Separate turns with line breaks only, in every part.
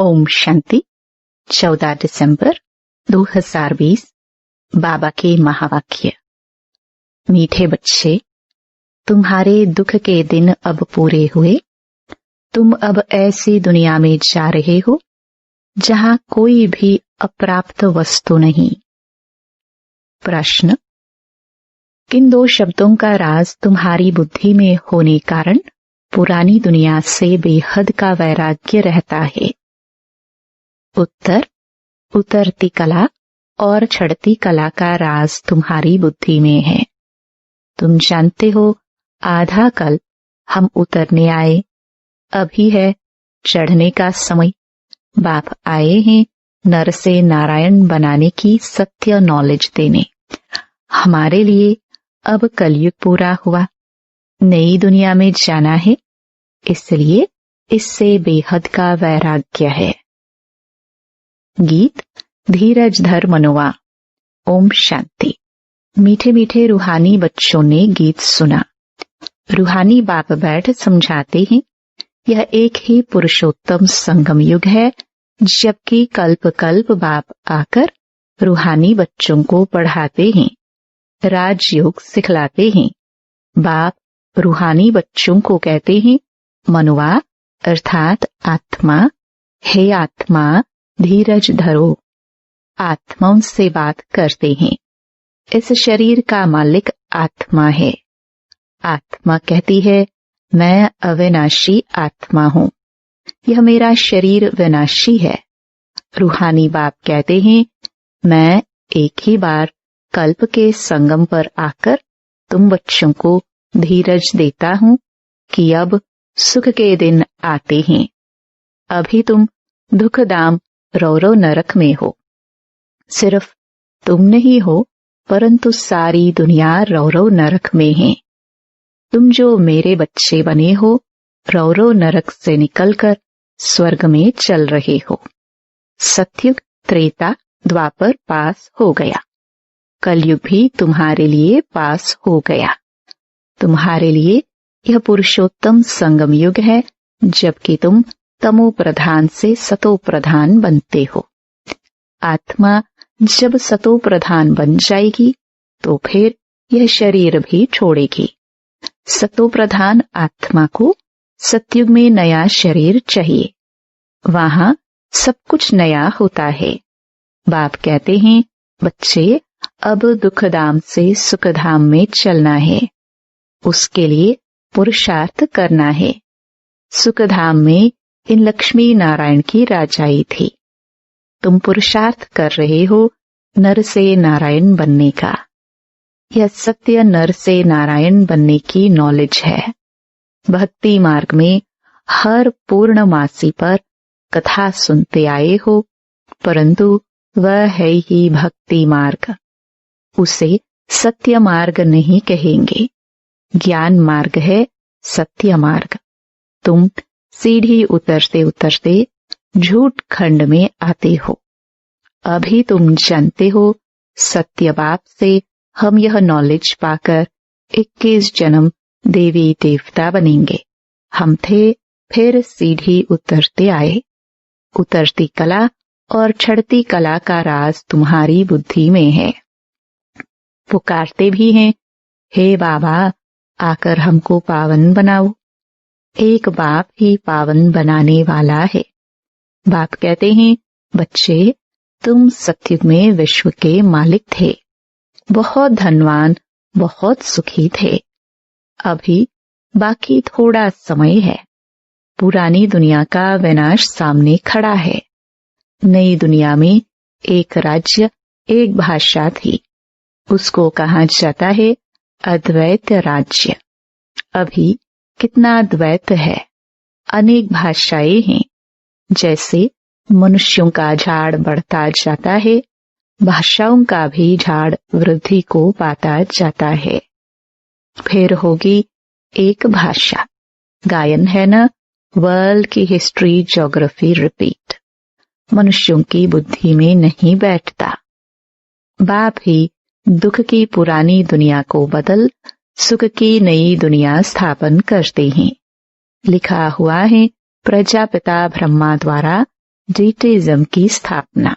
ओम शांति। 14 दिसंबर 2020 बाबा के महावाक्य। मीठे बच्चे, तुम्हारे दुख के दिन अब पूरे हुए। तुम अब ऐसी दुनिया में जा रहे हो जहां कोई भी अप्राप्त वस्तु नहीं। प्रश्न: किन दो शब्दों का राज तुम्हारी बुद्धि में होने कारण पुरानी दुनिया से बेहद का वैराग्य रहता है? उत्तर: उतरती कला और चढ़ती कला का राज तुम्हारी बुद्धि में है। तुम जानते हो, आधा कल हम उतरने आए, अभी है चढ़ने का समय। बाप आए हैं नर से नारायण बनाने की सत्य नॉलेज देने। हमारे लिए अब कलयुग पूरा हुआ, नई दुनिया में जाना है, इसलिए इससे बेहद का वैराग्य है। गीत धीरज धर मनोवा। ओम शांति। मीठे मीठे रूहानी बच्चों ने गीत सुना। रूहानी बाप बैठ समझाते हैं, यह एक ही पुरुषोत्तम संगम युग है, जबकि कल्प कल्प बाप आकर रूहानी बच्चों को पढ़ाते हैं, राजयोग सिखलाते हैं। बाप रूहानी बच्चों को कहते हैं, मनुआ अर्थात आत्मा, हे आत्मा धीरज धरो। आत्माओं से बात करते हैं। इस शरीर का मालिक आत्मा है। आत्मा कहती है, मैं अविनाशी आत्मा हूँ, यह मेरा शरीर विनाशी है। रूहानी बाप कहते हैं, मैं एक ही बार कल्प के संगम पर आकर तुम बच्चों को धीरज देता हूँ कि अब सुख के दिन आते हैं। अभी तुम दुखदाम रौरव नरक में हो। सिर्फ तुम नहीं हो, परंतु सारी दुनिया रौरव नरक में है। तुम जो मेरे बच्चे बने हो, रौरव नरक से निकलकर स्वर्ग में चल रहे हो। सतयुग त्रेता द्वापर पास हो गया, कलयुग भी तुम्हारे लिए पास हो गया। तुम्हारे लिए यह पुरुषोत्तम संगम युग है, जबकि तुम तमो प्रधान से सतो प्रधान बनते हो। आत्मा जब सतो प्रधान बन जाएगी तो फिर यह शरीर भी छोड़ेगी। सतो प्रधान आत्मा को सतयुग में नया शरीर चाहिए, वहां सब कुछ नया होता है। बाप कहते हैं, बच्चे अब दुखधाम से सुखधाम में चलना है, उसके लिए पुरुषार्थ करना है। सुखधाम में इन लक्ष्मी नारायण की राजाई थी। तुम पुरुषार्थ कर रहे हो नर से नारायण बनने का। यह सत्य नर से नारायण बनने की नॉलेज है। भक्ति मार्ग में हर पूर्णमासी पर कथा सुनते आए हो, परंतु वह है ही भक्ति मार्ग, उसे सत्य मार्ग नहीं कहेंगे। ज्ञान मार्ग है सत्य मार्ग। तुम सीढ़ी उतरते उतरते झूठ खंड में आते हो। अभी तुम जानते हो, सत्य बाप से हम यह नॉलेज पाकर 21 जन्म देवी देवता बनेंगे। हम थे, फिर सीढ़ी उतरते आए। उतरती कला और चढ़ती कला का राज तुम्हारी बुद्धि में है। पुकारते भी हैं, हे बाबा आकर हमको पावन बनाओ। एक बाप ही पावन बनाने वाला है। बाप कहते हैं, बच्चे तुम सतयुग में विश्व के मालिक थे, बहुत धनवान, बहुत सुखी थे। अभी बाकी थोड़ा समय है। पुरानी दुनिया का विनाश सामने खड़ा है। नई दुनिया में एक राज्य, एक भाषा थी, उसको कहा जाता है अद्वैत राज्य। अभी कितना द्वैत है, अनेक भाषाएं हैं। जैसे मनुष्यों का झाड़ बढ़ता जाता है, भाषाओं का भी झाड़ वृद्धि को पाता जाता है। फिर होगी एक भाषा। गायन है न, वर्ल्ड की हिस्ट्री ज्योग्राफी रिपीट। मनुष्यों की बुद्धि में नहीं बैठता। बाप ही दुख की पुरानी दुनिया को बदल सुख की नई दुनिया स्थापन करते हैं। लिखा हुआ है, प्रजापिता ब्रह्मा द्वारा डीटेइज्म की स्थापना।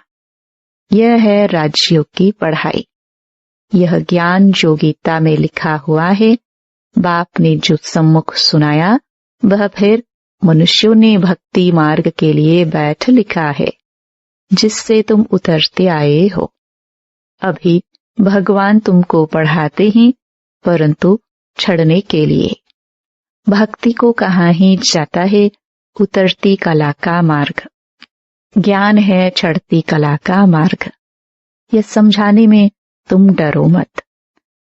यह है राजयोग की पढ़ाई। यह ज्ञान जो गीता में लिखा हुआ है, बाप ने जो सम्मुख सुनाया, वह फिर मनुष्यों ने भक्ति मार्ग के लिए बैठ लिखा है, जिससे तुम उतरते आए हो। अभी भगवान तुमको पढ़ाते हैं, परंतु छड़ने के लिए। भक्ति को कहाँ ही जाता है उतरती कला का मार्ग। ज्ञान है चढ़ती कला का मार्ग। यह समझाने में तुम डरो मत।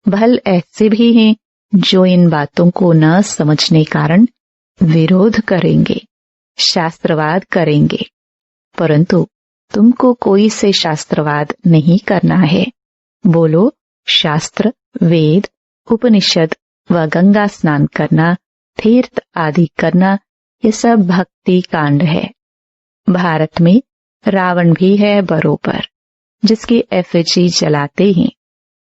भल ऐसे भी हैं जो इन बातों को न समझने कारण विरोध करेंगे, शास्त्रवाद करेंगे, परंतु तुमको कोई से शास्त्रवाद नहीं करना है। बोलो, शास्त्र, वेद, उपनिषद व गंगा स्नान करना, तीर्थ आदि करना, ये सब भक्ति कांड है। भारत में रावण भी है बरोबर, जिसकी एफिजी जलाते हैं।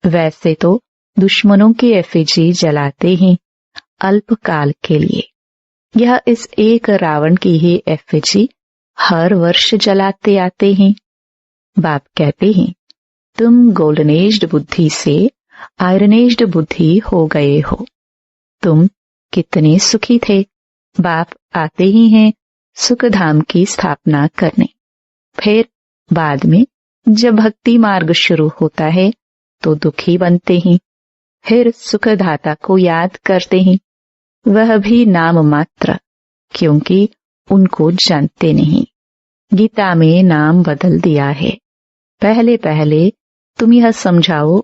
वैसे तो दुश्मनों की एफिजी जलाते हैं अल्पकाल के लिए। यह इस एक रावण की ही एफिजी हर वर्ष जलाते आते हैं। बाप कहते हैं, तुम गोल्डनेज्ड बुद्धि से आयरनेज्ड बुद्धि हो गए हो। तुम कितने सुखी थे। बाप आते ही हैं सुख धाम की स्थापना करने। फिर बाद में जब भक्ति मार्ग शुरू होता है तो दुखी बनते हैं। फिर सुखदाता को याद करते हैं, वह भी नाम मात्र, क्योंकि उनको जानते नहीं। गीता में नाम बदल दिया है। पहले पहले तुम यह समझाओ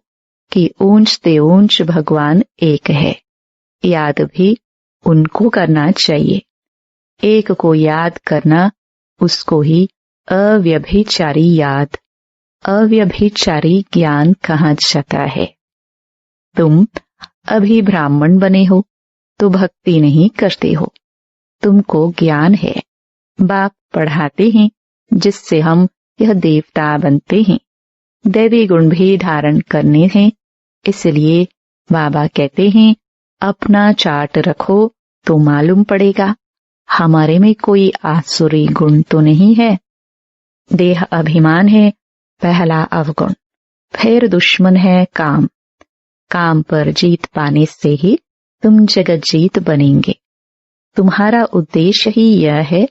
कि ऊंच ते ऊंच भगवान एक है। याद भी उनको करना चाहिए। एक को याद करना, उसको ही अव्यभिचारी याद, अव्यभिचारी ज्ञान कहा जाता है। तुम अभी ब्राह्मण बने हो तो भक्ति नहीं करते हो, तुमको ज्ञान है। बाप पढ़ाते हैं जिससे हम यह देवता बनते हैं। दैवी गुण भी धारण करने हैं, इसलिए बाबा कहते हैं अपना चार्ट रखो तो मालूम पड़ेगा हमारे में कोई आसुरी गुण तो नहीं है। देह अभिमान है पहला अवगुण, फिर दुश्मन है काम। काम पर जीत पाने से ही तुम जगत जीत बनेंगे। तुम्हारा उद्देश्य ही यह है।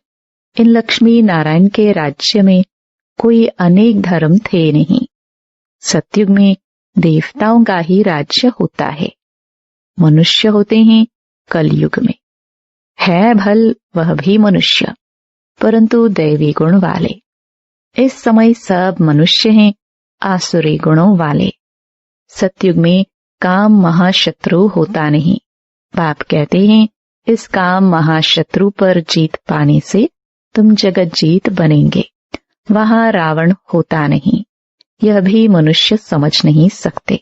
इन लक्ष्मी नारायण के राज्य में कोई अनेक धर्म थे नहीं। सतयुग में देवताओं का ही राज्य होता है। मनुष्य होते हैं कलयुग में। है भल वह भी मनुष्य, परंतु दैवी गुण वाले। इस समय सब मनुष्य हैं आसुरी गुणों वाले। सतयुग में काम महाशत्रु होता नहीं। बाप कहते हैं इस काम महाशत्रु पर जीत पाने से तुम जगत जीत बनेंगे। वहां रावण होता नहीं। यह भी मनुष्य समझ नहीं सकते।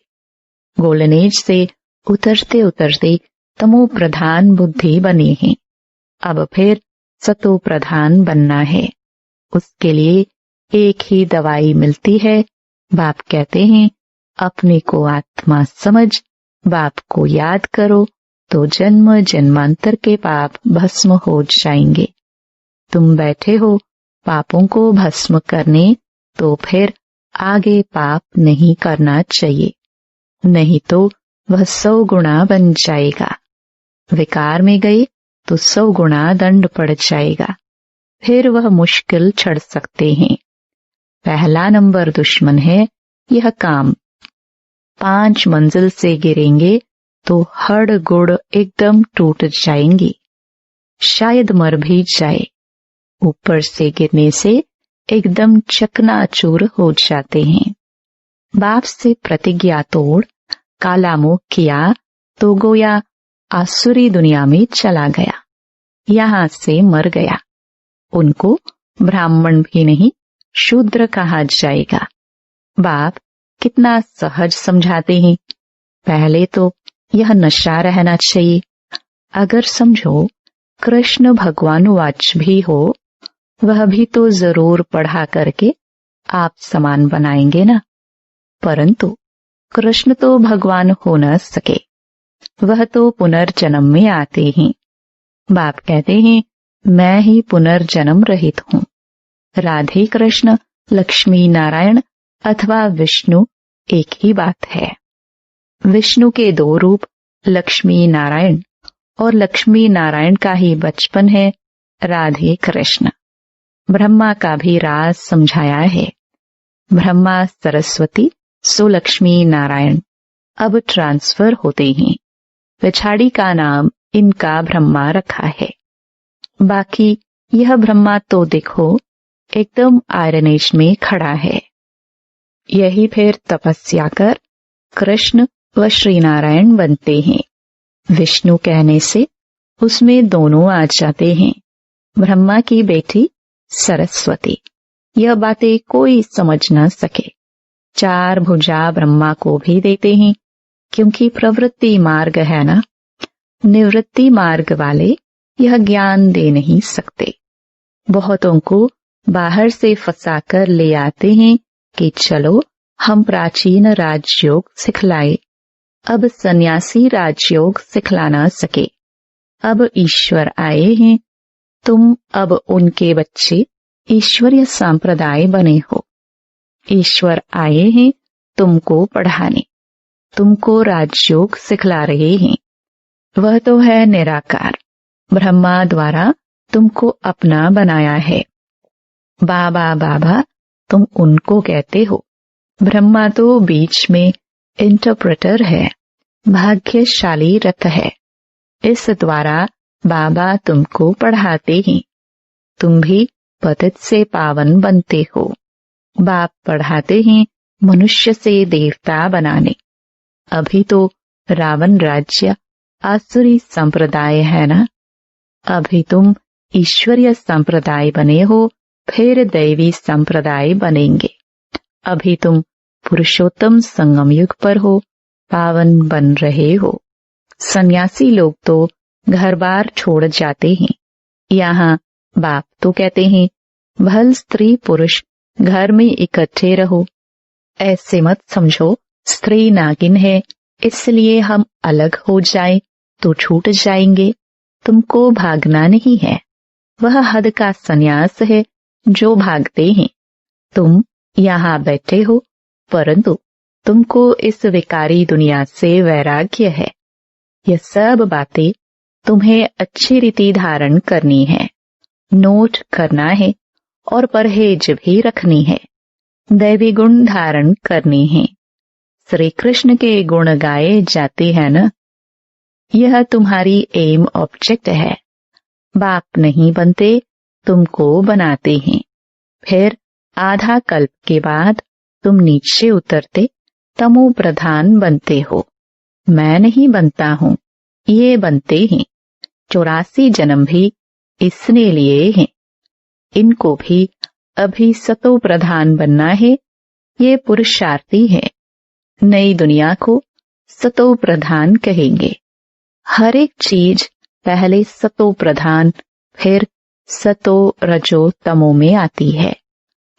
गोल्डन एज से उतरते उतरते तमो प्रधान बुद्धि बने हैं। अब फिर सतो प्रधान बनना है। उसके लिए एक ही दवाई मिलती है। बाप कहते हैं अपने को आत्मा समझ, बाप को याद करो तो जन्म जन्मांतर के पाप भस्म हो जाएंगे। तुम बैठे हो पापों को भस्म करने, तो फिर आगे पाप नहीं करना चाहिए, नहीं तो वह 100 गुना बन जाएगा। विकार में गए तो 100 गुना दंड पड़ जाएगा। फिर वह मुश्किल चढ़ सकते हैं। पहला नंबर दुश्मन है यह काम। 5 मंजिल से गिरेंगे तो हड़ गुड़ एकदम टूट जाएंगी, शायद मर भी जाए। ऊपर से गिरने से एकदम चकनाचूर हो जाते हैं। बाप से प्रतिज्ञा तोड़ काला मुंह किया तो गोया आसुरी दुनिया में चला गया, यहाँ से मर गया। उनको ब्राह्मण भी नहीं शूद्र कहा जाएगा। बाप कितना सहज समझाते हैं। पहले तो यह नशा रहना चाहिए। अगर समझो कृष्ण भगवान वाच भी हो, वह भी तो जरूर पढ़ा करके आप समान बनाएंगे ना। परंतु कृष्ण तो भगवान हो न सके, वह तो पुनर्जन्म में आते हैं। बाप कहते हैं मैं ही पुनर्जन्म रहित हूँ। राधे कृष्ण, लक्ष्मी नारायण अथवा विष्णु एक ही बात है। विष्णु के दो रूप लक्ष्मी नारायण और लक्ष्मी नारायण का ही बचपन है राधे कृष्ण। ब्रह्मा का भी राज समझाया है। ब्रह्मा सरस्वती सो लक्ष्मी नारायण अब ट्रांसफर होते ही पिछाड़ी का नाम इनका ब्रह्मा रखा है। बाकी यह ब्रह्मा तो देखो एकदम आयरन एज में खड़ा है। यही फिर तपस्या कर कृष्ण व श्री नारायण बनते हैं। विष्णु कहने से उसमें दोनों आ जाते हैं। ब्रह्मा की बेटी सरस्वती। यह बातें कोई समझ न सके। 4 भुजा ब्रह्मा को भी देते हैं, क्योंकि प्रवृत्ति मार्ग है ना। निवृत्ति मार्ग वाले यह ज्ञान दे नहीं सकते। बहुतों को बाहर से फंसाकर ले आते हैं कि चलो हम प्राचीन राजयोग सिखलाए। अब सन्यासी राजयोग सिखला ना सके। अब ईश्वर आए हैं, तुम अब उनके बच्चे ईश्वरीय संप्रदाय बने हो। ईश्वर आए हैं तुमको पढ़ाने, तुमको राजयोग सिखला रहे हैं। वह तो है निराकार। ब्रह्मा द्वारा तुमको अपना बनाया है। बाबा बाबा तुम उनको कहते हो। ब्रह्मा तो बीच में इंटरप्रेटर है, भाग्यशाली रथ है। इस द्वारा बाबा तुमको पढ़ाते हैं। तुम भी पतित से पावन बनते हो। बाप पढ़ाते हैं मनुष्य से देवता बनाने। अभी तो रावण राज्य आसुरी संप्रदाय है ना। अभी तुम ईश्वरीय संप्रदाय बने हो, फिर दैवी संप्रदाय बनेंगे। अभी तुम पुरुषोत्तम संगम युग पर हो, पावन बन रहे हो। सन्यासी लोग तो घर बार छोड़ जाते हैं। यहाँ बाप तो कहते हैं भल स्त्री पुरुष घर में इकट्ठे रहो। ऐसे मत समझो स्त्री नागिन है इसलिए हम अलग हो जाए तो छूट जाएंगे। तुमको भागना नहीं है, वह हद का संन्यास है जो भागते हैं। तुम यहाँ बैठे हो, परंतु तुमको इस विकारी दुनिया से वैराग्य है। यह सब बातें तुम्हें अच्छी रीति धारण करनी है, नोट करना है और परहेज भी रखनी है। दैवी गुण धारण करनी है। श्री कृष्ण के गुण गाए जाते हैं न। यह तुम्हारी एम ऑब्जेक्ट है। बाप नहीं बनते, तुमको बनाते हैं। फिर आधा कल्प के बाद तुम नीचे उतरते तमो प्रधान बनते हो। मैं नहीं बनता हूँ, ये बनते हैं। 84 जन्म भी इसने लिए हैं। इनको भी अभी सतो प्रधान बनना है। ये पुरुषार्थी है। नई दुनिया को सतो प्रधान कहेंगे। हर एक चीज पहले सतो प्रधान फिर सतो रजो तमो में आती है।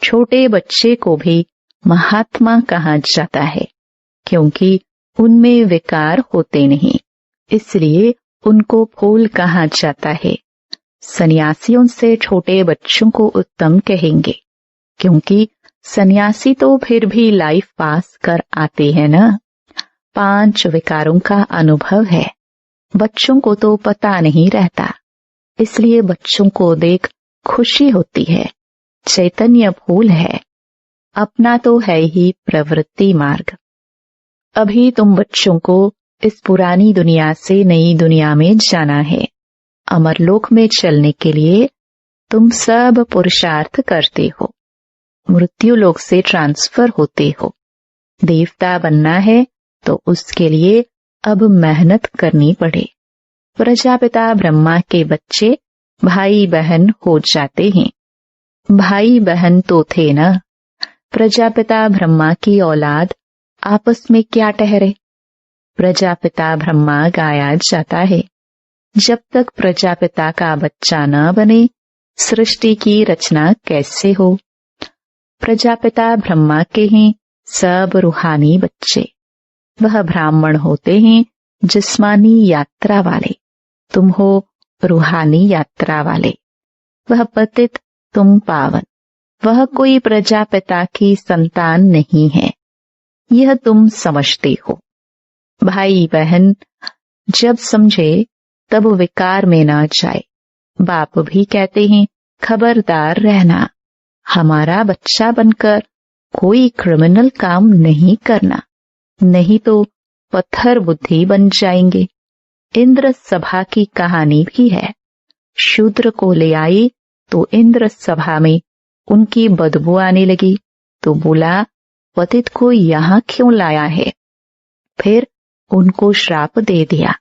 छोटे बच्चे को भी महात्मा कहा जाता है, क्योंकि उनमें विकार होते नहीं, इसलिए उनको फूल कहा जाता है। सन्यासियों से छोटे बच्चों को उत्तम कहेंगे, क्योंकि सन्यासी तो फिर भी लाइफ पास कर आते हैं ना। 5 विकारों का अनुभव है। बच्चों को तो पता नहीं रहता, इसलिए बच्चों को देख खुशी होती है। चैतन्य फूल है। अपना तो है ही प्रवृत्ति मार्ग। अभी तुम बच्चों को इस पुरानी दुनिया से नई दुनिया में जाना है। अमरलोक में चलने के लिए तुम सब पुरुषार्थ करते हो। मृत्यु लोक से ट्रांसफर होते हो। देवता बनना है तो उसके लिए अब मेहनत करनी पड़े। प्रजापिता ब्रह्मा के बच्चे भाई बहन हो जाते हैं। भाई बहन तो थे ना। प्रजापिता ब्रह्मा की औलाद आपस में क्या ठहरे। प्रजापिता ब्रह्मा गाया जाता है। जब तक प्रजापिता का बच्चा न बने, सृष्टि की रचना कैसे हो। प्रजापिता ब्रह्मा के हैं सब रूहानी बच्चे। वह ब्राह्मण होते हैं जिस्मानी यात्रा वाले। तुम हो रूहानी यात्रा वाले। वह पतित, तुम पावन। वह कोई प्रजापिता की संतान नहीं है, यह तुम समझते हो। भाई बहन जब समझे तब विकार में ना जाए। बाप भी कहते हैं खबरदार रहना, हमारा बच्चा बनकर कोई क्रिमिनल काम नहीं करना, नहीं तो पत्थर बुद्धि बन जाएंगे। इंद्र सभा की कहानी भी है। शूद्र को ले आए तो इंद्र सभा में उनकी बदबू आने लगी, तो बोला पतित को यहाँ क्यों लाया है। फिर उनको श्राप दे दिया।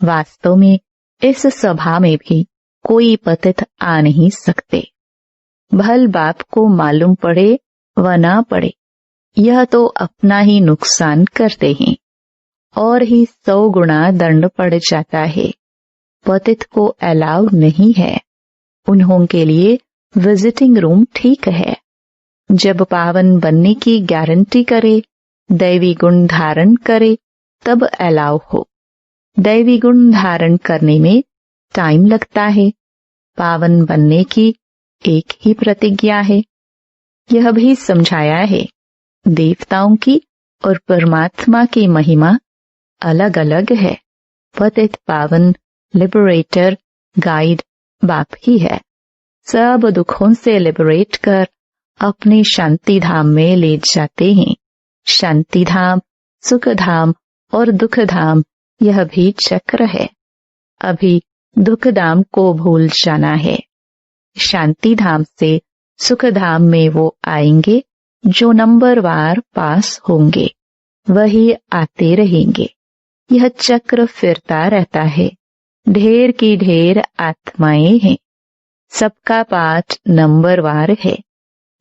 वास्तव में इस सभा में भी कोई पतित आ नहीं सकते। भल बाप को मालूम पड़े व ना पड़े, यह तो अपना ही नुकसान करते हैं और ही 100 गुना दंड पड़ जाता है। पतित को अलाउ नहीं है। उन्हों के लिए विजिटिंग रूम ठीक है। जब पावन बनने की गारंटी करे, दैवी गुण धारण करे, तब अलाउ हो। दैवी गुण धारण करने में टाइम लगता है। पावन बनने की एक ही प्रतिज्ञा है। यह भी समझाया है देवताओं की और परमात्मा की महिमा अलग अलग है। पतित पावन लिबरेटर गाइड बाप ही है। सब दुखों से लिबरेट कर अपने शांति धाम में ले जाते हैं। शांति धाम, सुख धाम और दुख धाम, यह भी चक्र है। अभी दुख धाम को भूल जाना है। शांति धाम से सुख धाम में वो आएंगे जो नंबरवार पास होंगे, वही आते रहेंगे। यह चक्र फिरता रहता है। ढेर की ढेर आत्माएं हैं, सबका पाठ नंबरवार है,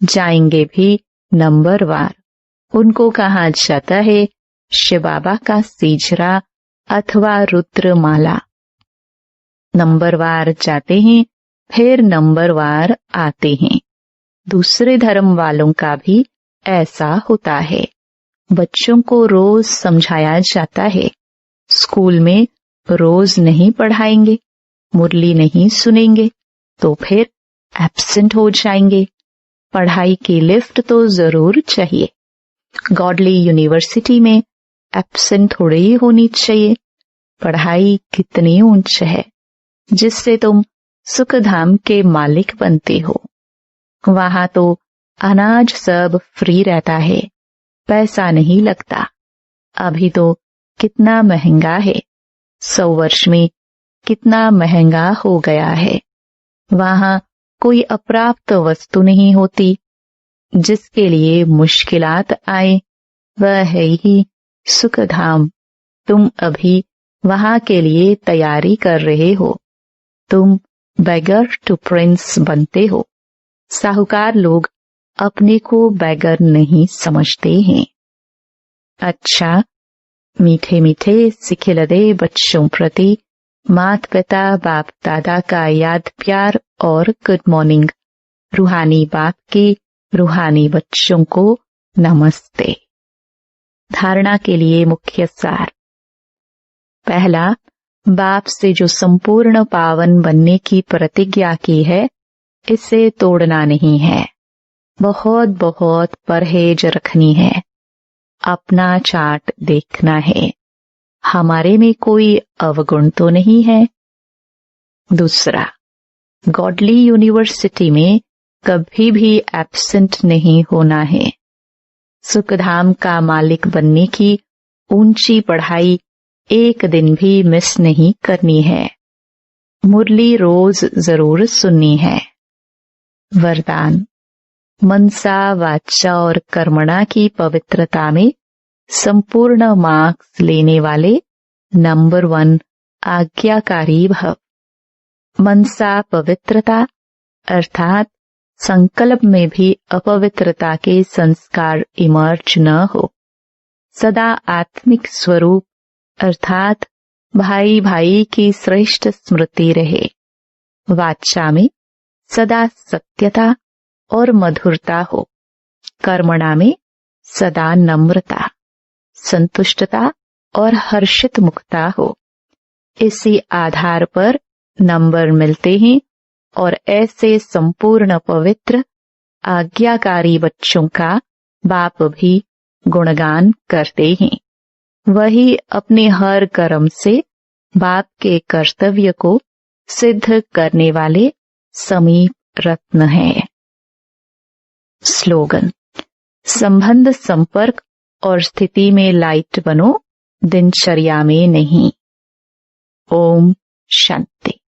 जाएंगे भी नंबरवार। उनको कहा जाता है शिव बाबा का सीजरा अथवा रुद्रमाला। नंबरवार जाते हैं, फिर नंबरवार आते हैं। दूसरे धर्म वालों का भी ऐसा होता है। बच्चों को रोज समझाया जाता है। स्कूल में रोज नहीं पढ़ाएंगे, मुरली नहीं सुनेंगे तो फिर एब्सेंट हो जाएंगे। पढ़ाई की लिफ्ट तो जरूर चाहिए। गॉडली यूनिवर्सिटी में एब्सेंट थोड़ी ही होनी चाहिए। पढ़ाई कितनी ऊंच है जिससे तुम सुखधाम के मालिक बनते हो। वहां तो अनाज सब फ्री रहता है, पैसा नहीं लगता। अभी तो कितना महंगा है, 100 वर्ष में कितना महंगा हो गया है। वहां कोई अप्राप्त वस्तु नहीं होती। जिसके लिए मुश्किलात आए वह है ही सुखधाम। तुम अभी वहां के लिए तैयारी कर रहे हो। तुम बैगर टू प्रिंस बनते हो। साहूकार लोग अपने को बैगर नहीं समझते हैं। अच्छा, मीठे मीठे सिखिलदे बच्चों प्रति माता पिता बाप दादा का याद प्यार और गुड मॉर्निंग। रूहानी बाप के रूहानी बच्चों को नमस्ते। धारणा के लिए मुख्य सार। पहला, बाप से जो संपूर्ण पावन बनने की प्रतिज्ञा की है, इसे तोड़ना नहीं है। बहुत बहुत परहेज रखनी है। अपना चार्ट देखना है, हमारे में कोई अवगुण तो नहीं है। दूसरा, गॉडली यूनिवर्सिटी में कभी भी एब्सेंट नहीं होना है। सुखधाम का मालिक बनने की ऊंची पढ़ाई एक दिन भी मिस नहीं करनी है। मुरली रोज जरूर सुननी है। वरदान, मनसा वाचा और कर्मणा की पवित्रता में संपूर्ण मार्क्स लेने वाले नंबर 1 आज्ञाकारी भव। मनसा पवित्रता अर्थात संकल्प में भी अपवित्रता के संस्कार इमर्ज न हो। सदा आत्मिक स्वरूप अर्थात भाई भाई की श्रेष्ठ स्मृति रहे। वाचा में सदा सत्यता और मधुरता हो। कर्मणा में सदा नम्रता, संतुष्टता और हर्षित मुक्ता हो। इसी आधार पर नंबर मिलते हैं और ऐसे संपूर्ण पवित्र आज्ञाकारी बच्चों का बाप भी गुणगान करते हैं। वही अपने हर कर्म से बाप के कर्तव्य को सिद्ध करने वाले समीप रत्न है। स्लोगन: संबंध, संपर्क और स्थिति में लाइट बनो, दिनचर्या में नहीं। ओम शांति।